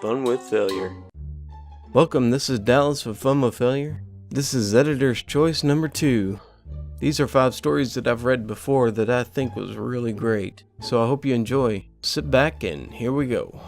Fun with Failure. Welcome, this is Dallas with Fun with Failure. This is Editor's Choice number 2. These are 5 stories that I've read before that I think was really great, so I hope you enjoy. Sit back and here we go.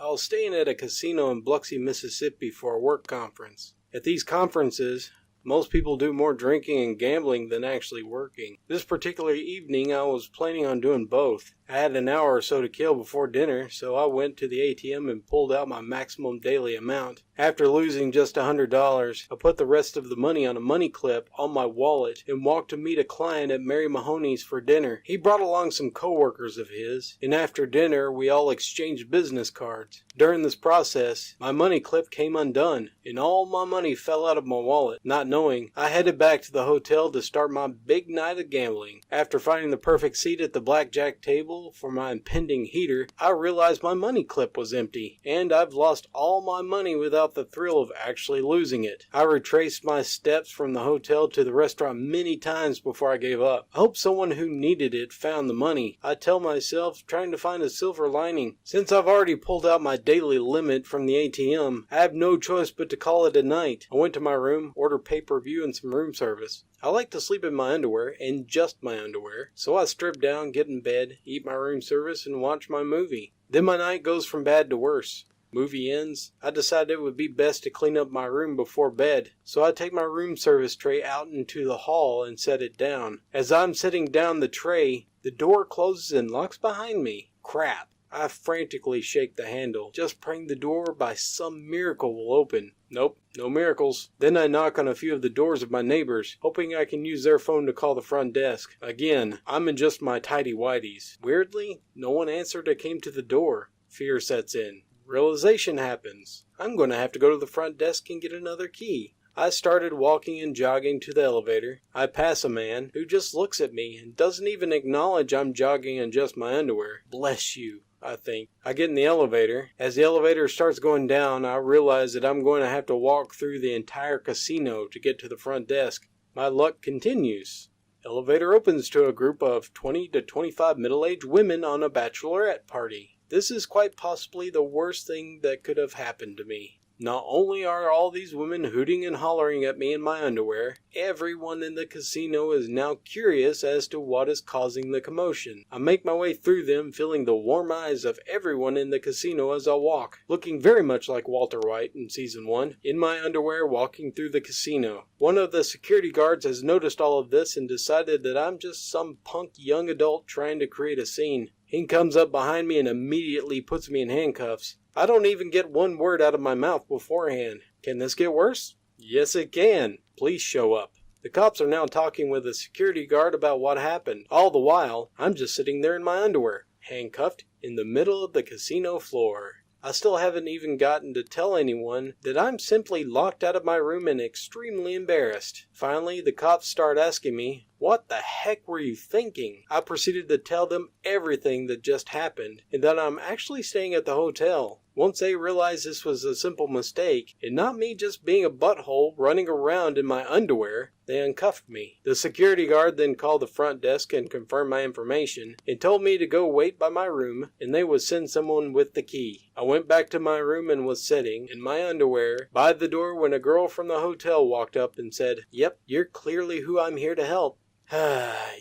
I was staying at a casino in Biloxi, Mississippi for a work conference. At these conferences, most people do more drinking and gambling than actually working. This particular evening, I was planning on doing both. I had an hour or so to kill before dinner, so I went to the ATM and pulled out my maximum daily amount. After losing just $100, I put the rest of the money on a money clip on my wallet and walked to meet a client at Mary Mahoney's for dinner. He brought along some coworkers of his, and after dinner, we all exchanged business cards. During this process, my money clip came undone, and all my money fell out of my wallet. Not knowing, I headed back to the hotel to start my big night of gambling. After finding the perfect seat at the blackjack table for my impending heater, I realized my money clip was empty, and I've lost all my money without the thrill of actually losing it. I retraced my steps from the hotel to the restaurant many times before I gave up. I hope someone who needed it found the money. I tell myself, trying to find a silver lining. Since I've already pulled out my daily limit from the ATM, I have no choice but to call it a night. I went to my room, ordered pay-per-view and some room service. I like to sleep in my underwear, and just my underwear, so I strip down, get in bed, eat my room service, and watch my movie. Then my night goes from bad to worse. Movie ends. I decided it would be best to clean up my room before bed, so I take my room service tray out into the hall and set it down. As I'm setting down the tray, the door closes and locks behind me. Crap. I frantically shake the handle, just praying the door by some miracle will open. Nope, no miracles. Then I knock on a few of the doors of my neighbors, hoping I can use their phone to call the front desk. Again, I'm in just my tighty-whities. Weirdly, no one answered or came to the door. Fear sets in. Realization happens. I'm going to have to go to the front desk and get another key. I started walking and jogging to the elevator. I pass a man who just looks at me and doesn't even acknowledge I'm jogging in just my underwear. Bless you, I think. I get in the elevator. As the elevator starts going down, I realize that I'm going to have to walk through the entire casino to get to the front desk. My luck continues. Elevator opens to a group of 20 to 25 middle-aged women on a bachelorette party. This is quite possibly the worst thing that could have happened to me. Not only are all these women hooting and hollering at me in my underwear, everyone in the casino is now curious as to what is causing the commotion. I make my way through them, feeling the warm eyes of everyone in the casino as I walk, looking very much like Walter White in Season 1, in my underwear walking through the casino. One of the security guards has noticed all of this and decided that I'm just some punk young adult trying to create a scene. He comes up behind me and immediately puts me in handcuffs. I don't even get one word out of my mouth beforehand. Can this get worse? Yes, it can. Police show up. The cops are now talking with the security guard about what happened. All the while, I'm just sitting there in my underwear, handcuffed in the middle of the casino floor. I still haven't even gotten to tell anyone that I'm simply locked out of my room and extremely embarrassed. Finally, the cops start asking me, what the heck were you thinking? I proceeded to tell them everything that just happened, and that I'm actually staying at the hotel. Once they realized this was a simple mistake, and not me just being a butthole running around in my underwear, they uncuffed me. The security guard then called the front desk and confirmed my information, and told me to go wait by my room, and they would send someone with the key. I went back to my room and was sitting, in my underwear, by the door when a girl from the hotel walked up and said, "Yep, you're clearly who I'm here to help."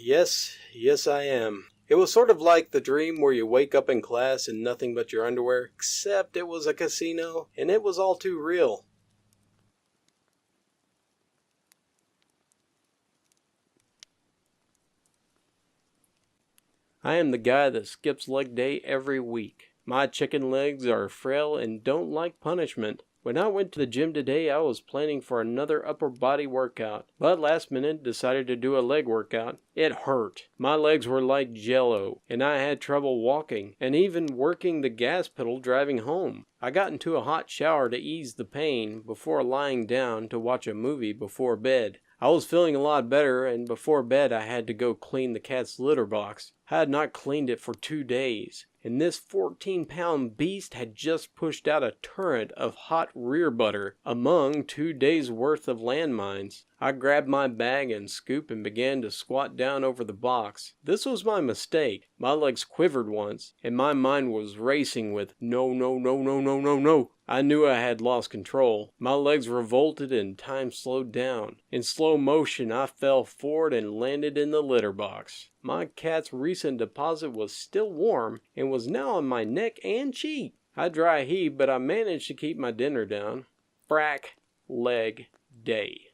Yes, I am. It was sort of like the dream where you wake up in class in nothing but your underwear, except it was a casino, and it was all too real. I am the guy that skips leg day every week. My chicken legs are frail and don't like punishment. When I went to the gym today, I was planning for another upper body workout, but last minute decided to do a leg workout. It hurt. My legs were like jello, and I had trouble walking, and even working the gas pedal driving home. I got into a hot shower to ease the pain before lying down to watch a movie before bed. I was feeling a lot better, and before bed I had to go clean the cat's litter box. I had not cleaned it for 2 days. and this 14-pound beast had just pushed out a torrent of hot rear butter among 2 days' worth of landmines. I grabbed my bag and scoop and began to squat down over the box. This was my mistake. My legs quivered once, and my mind was racing with no, no, no, no, no, no, no. I knew I had lost control. My legs revolted and time slowed down. In slow motion, I fell forward and landed in the litter box. My cat's recent deposit was still warm and was now on my neck and cheek. I dry heaved, but I managed to keep my dinner down. Frack leg day.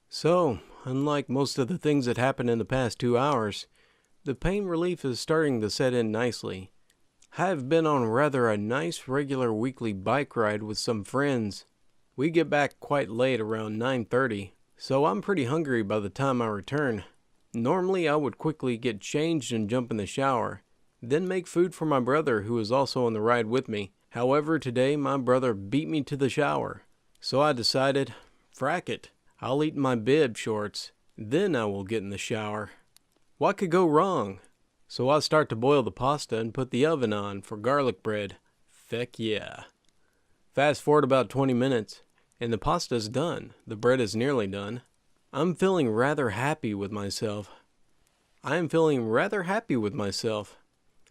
So, unlike most of the things that happened in the past 2 hours, the pain relief is starting to set in nicely. I have been on rather a nice regular weekly bike ride with some friends. We get back quite late, around 9:30, so I'm pretty hungry by the time I return. Normally I would quickly get changed and jump in the shower, then make food for my brother who is also on the ride with me. However, today my brother beat me to the shower, so I decided, frack it. I'll eat my bib shorts, then I will get in the shower. What could go wrong? So I start to boil the pasta and put the oven on for garlic bread. Feck yeah. Fast forward about 20 minutes, and the pasta's done. The bread is nearly done. I'm feeling rather happy with myself.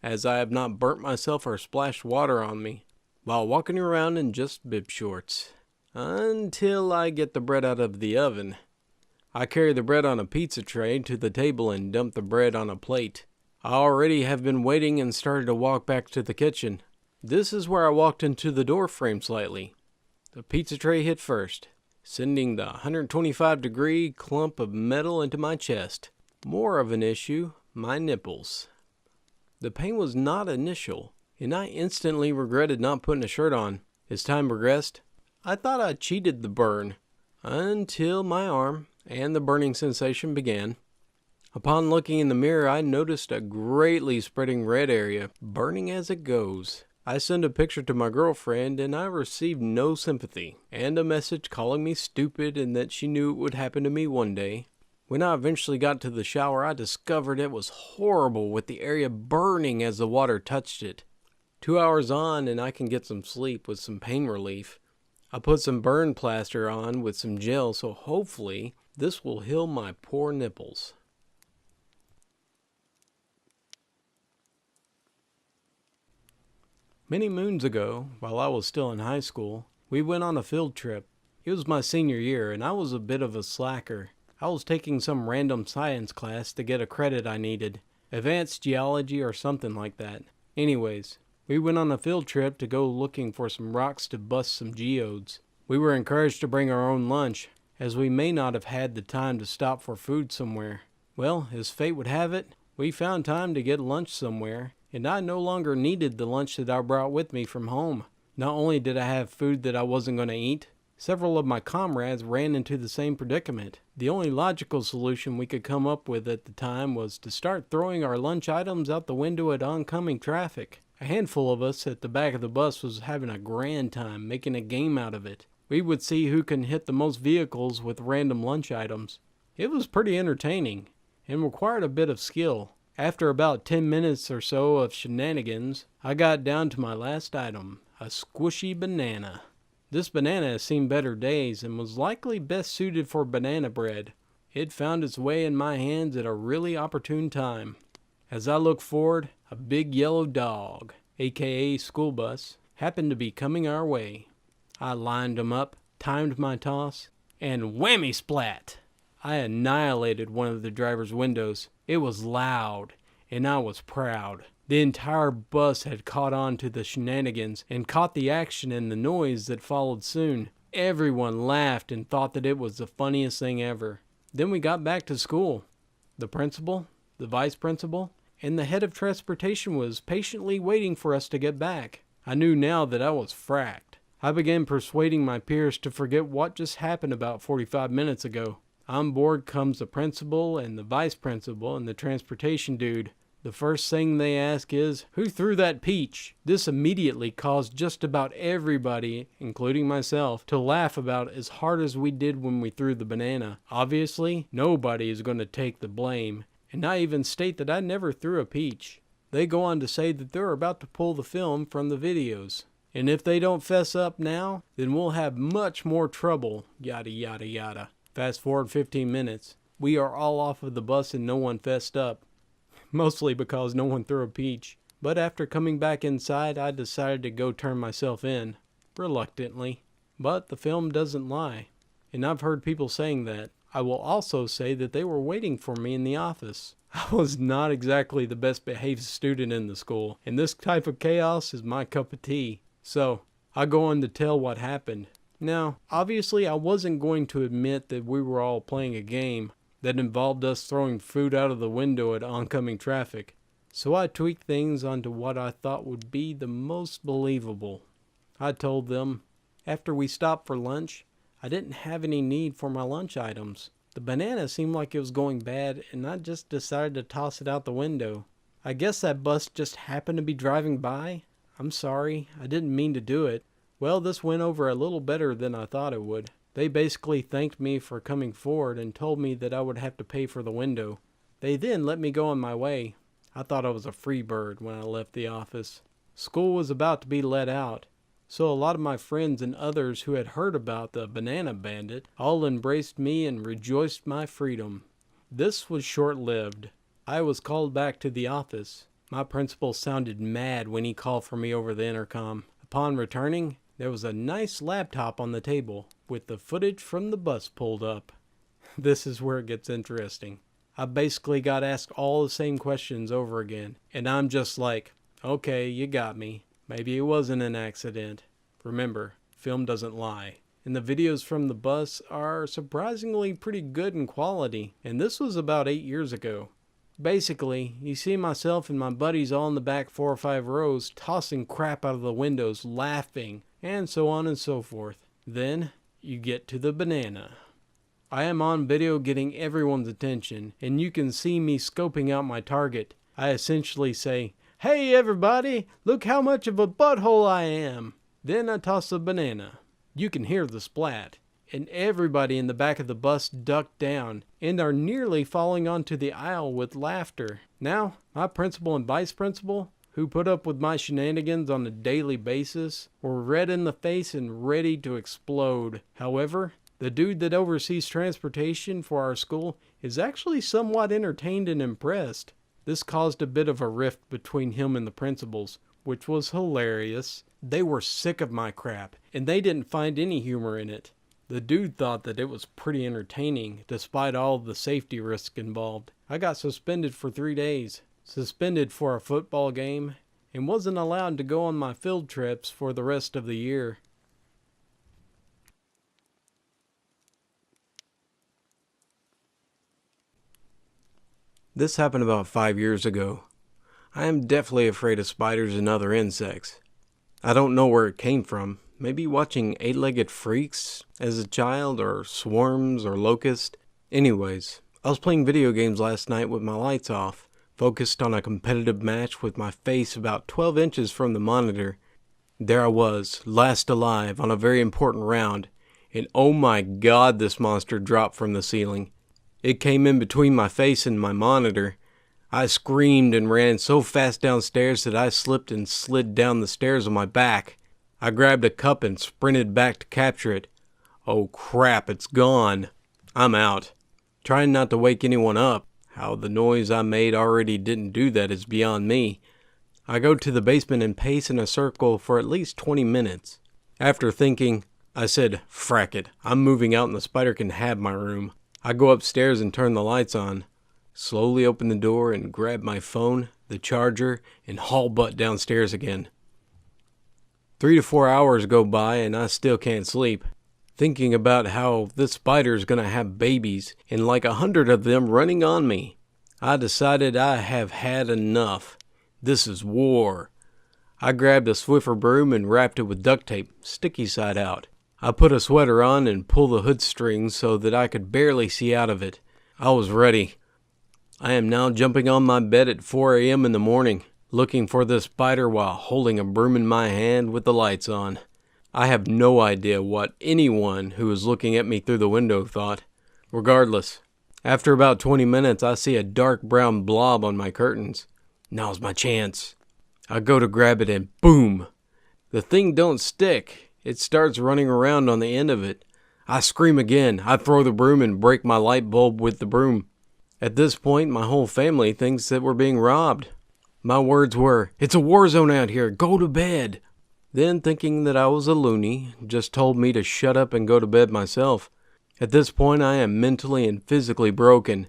As I have not burnt myself or splashed water on me while walking around in just bib shorts. Until I get the bread out of the oven. I carry the bread on a pizza tray to the table and dump the bread on a plate. I already have been waiting and started to walk back to the kitchen. This is where I walked into the door frame slightly. The pizza tray hit first, sending the 125-degree clump of metal into my chest. More of an issue, my nipples. The pain was not initial, and I instantly regretted not putting a shirt on. As time progressed, I thought I cheated the burn, until my arm and the burning sensation began. Upon looking in the mirror, I noticed a greatly spreading red area, burning as it goes. I sent a picture to my girlfriend and I received no sympathy, and a message calling me stupid and that she knew it would happen to me one day. When I eventually got to the shower, I discovered it was horrible with the area burning as the water touched it. 2 hours on and I can get some sleep with some pain relief. I put some burn plaster on with some gel, so hopefully this will heal my poor nipples. Many moons ago, while I was still in high school, we went on a field trip. It was my senior year and I was a bit of a slacker. I was taking some random science class to get a credit I needed. Advanced geology or something like that. Anyways, we went on a field trip to go looking for some rocks to bust some geodes. We were encouraged to bring our own lunch, as we may not have had the time to stop for food somewhere. Well, as fate would have it, we found time to get lunch somewhere, and I no longer needed the lunch that I brought with me from home. Not only did I have food that I wasn't going to eat, several of my comrades ran into the same predicament. The only logical solution we could come up with at the time was to start throwing our lunch items out the window at oncoming traffic. A handful of us at the back of the bus was having a grand time, making a game out of it. We would see who can hit the most vehicles with random lunch items. It was pretty entertaining, and required a bit of skill. After about 10 minutes or so of shenanigans, I got down to my last item, a squishy banana. This banana has seen better days and was likely best suited for banana bread. It found its way in my hands at a really opportune time. As I looked forward, a big yellow dog, aka school bus, happened to be coming our way. I lined him up, timed my toss, and whammy splat! I annihilated one of the driver's windows. It was loud, and I was proud. The entire bus had caught on to the shenanigans and caught the action and the noise that followed soon. Everyone laughed and thought that it was the funniest thing ever. Then we got back to school. The principal, the vice principal, and the head of transportation was patiently waiting for us to get back. I knew now that I was fracked. I began persuading my peers to forget what just happened about 45 minutes ago. On board comes the principal and the vice principal and the transportation dude. The first thing they ask is, "Who threw that peach?" This immediately caused just about everybody, including myself, to laugh about as hard as we did when we threw the banana. Obviously, nobody is going to take the blame, and I even state that I never threw a peach. They go on to say that they're about to pull the film from the videos. And if they don't fess up now, then we'll have much more trouble, yada yada yada. Fast forward 15 minutes. We are all off of the bus and no one fessed up. Mostly because no one threw a peach. But after coming back inside, I decided to go turn myself in. Reluctantly. But the film doesn't lie. And I've heard people saying that. I will also say that they were waiting for me in the office. I was not exactly the best behaved student in the school. And this type of chaos is my cup of tea. So, I'll go on to tell what happened. Now, obviously I wasn't going to admit that we were all playing a game that involved us throwing food out of the window at oncoming traffic. So I tweaked things onto what I thought would be the most believable. I told them, after we stopped for lunch, I didn't have any need for my lunch items. The banana seemed like it was going bad and I just decided to toss it out the window. I guess that bus just happened to be driving by. I'm sorry, I didn't mean to do it. Well, this went over a little better than I thought it would. They basically thanked me for coming forward and told me that I would have to pay for the window. They then let me go on my way. I thought I was a free bird when I left the office. School was about to be let out, so a lot of my friends and others who had heard about the banana bandit all embraced me and rejoiced my freedom. This was short-lived. I was called back to the office. My principal sounded mad when he called for me over the intercom. Upon returning, there was a nice laptop on the table with the footage from the bus pulled up. This is where it gets interesting. I basically got asked all the same questions over again, and I'm just like, okay, you got me. Maybe it wasn't an accident. Remember, film doesn't lie. And the videos from the bus are surprisingly pretty good in quality, and this was about 8 years ago. Basically, you see myself and my buddies all in the back 4 or 5 rows tossing crap out of the windows, laughing, and so on and so forth. Then, you get to the banana. I am on video getting everyone's attention, and you can see me scoping out my target. I essentially say, "Hey everybody, look how much of a butthole I am." Then I toss the banana. You can hear the splat. And everybody in the back of the bus ducked down and are nearly falling onto the aisle with laughter. Now, my principal and vice principal, who put up with my shenanigans on a daily basis, were red in the face and ready to explode. However, the dude that oversees transportation for our school is actually somewhat entertained and impressed. This caused a bit of a rift between him and the principals, which was hilarious. They were sick of my crap, and they didn't find any humor in it. The dude thought that it was pretty entertaining, despite all the safety risk involved. I got suspended for 3 days, suspended for a football game, and wasn't allowed to go on my field trips for the rest of the year. This happened about 5 years ago. I am definitely afraid of spiders and other insects. I don't know where it came from. Maybe watching 8-legged freaks as a child, or swarms, or locusts. Anyways, I was playing video games last night with my lights off, focused on a competitive match with my face about 12 inches from the monitor. There I was, last alive on a very important round, and oh my god, this monster dropped from the ceiling. It came in between my face and my monitor. I screamed and ran so fast downstairs that I slipped and slid down the stairs on my back. I grabbed a cup and sprinted back to capture it. Oh crap, it's gone. I'm out. Trying not to wake anyone up. How the noise I made already didn't do that is beyond me. I go to the basement and pace in a circle for at least 20 minutes. After thinking, I said, frack it, I'm moving out and the spider can have my room. I go upstairs and turn the lights on. Slowly open the door and grab my phone, the charger, and haul butt downstairs again. 3 to 4 hours go by and I still can't sleep. Thinking about how this spider's gonna have babies and like 100 of them running on me. I decided I have had enough. This is war. I grabbed a Swiffer broom and wrapped it with duct tape, sticky side out. I put a sweater on and pulled the hood strings so that I could barely see out of it. I was ready. I am now jumping on my bed at 4 a.m. in the morning, looking for the spider while holding a broom in my hand with the lights on. I have no idea what anyone who was looking at me through the window thought. Regardless, after about 20 minutes, I see a dark brown blob on my curtains. Now's my chance. I go to grab it and boom! The thing don't stick. It starts running around on the end of it. I scream again. I throw the broom and break my light bulb with the broom. At this point, my whole family thinks that we're being robbed. My words were, "It's a war zone out here. Go to bed." Then, thinking that I was a loony, just told me to shut up and go to bed myself. At this point, I am mentally and physically broken.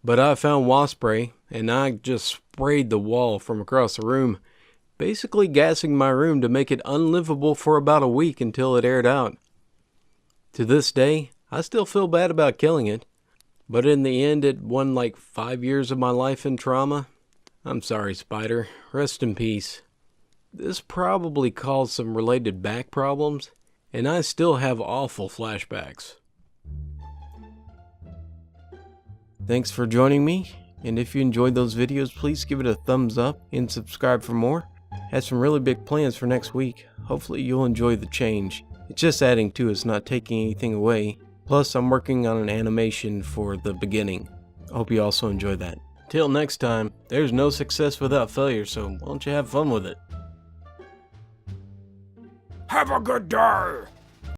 But I found wasp spray, and I just sprayed the wall from across the room, basically gassing my room to make it unlivable for about a week until it aired out. To this day, I still feel bad about killing it, but in the end it won like 5 years of my life in trauma. I'm sorry, Spider. Rest in peace. This probably caused some related back problems, and I still have awful flashbacks. Thanks for joining me, and if you enjoyed those videos, please give it a thumbs up and subscribe for more. Had some really big plans for next week. Hopefully you'll enjoy the change. It's just adding to it, it's not taking anything away. Plus, I'm working on an animation for the beginning. I hope you also enjoy that. Till next time, there's no success without failure, so why don't you have fun with it? Have a good day!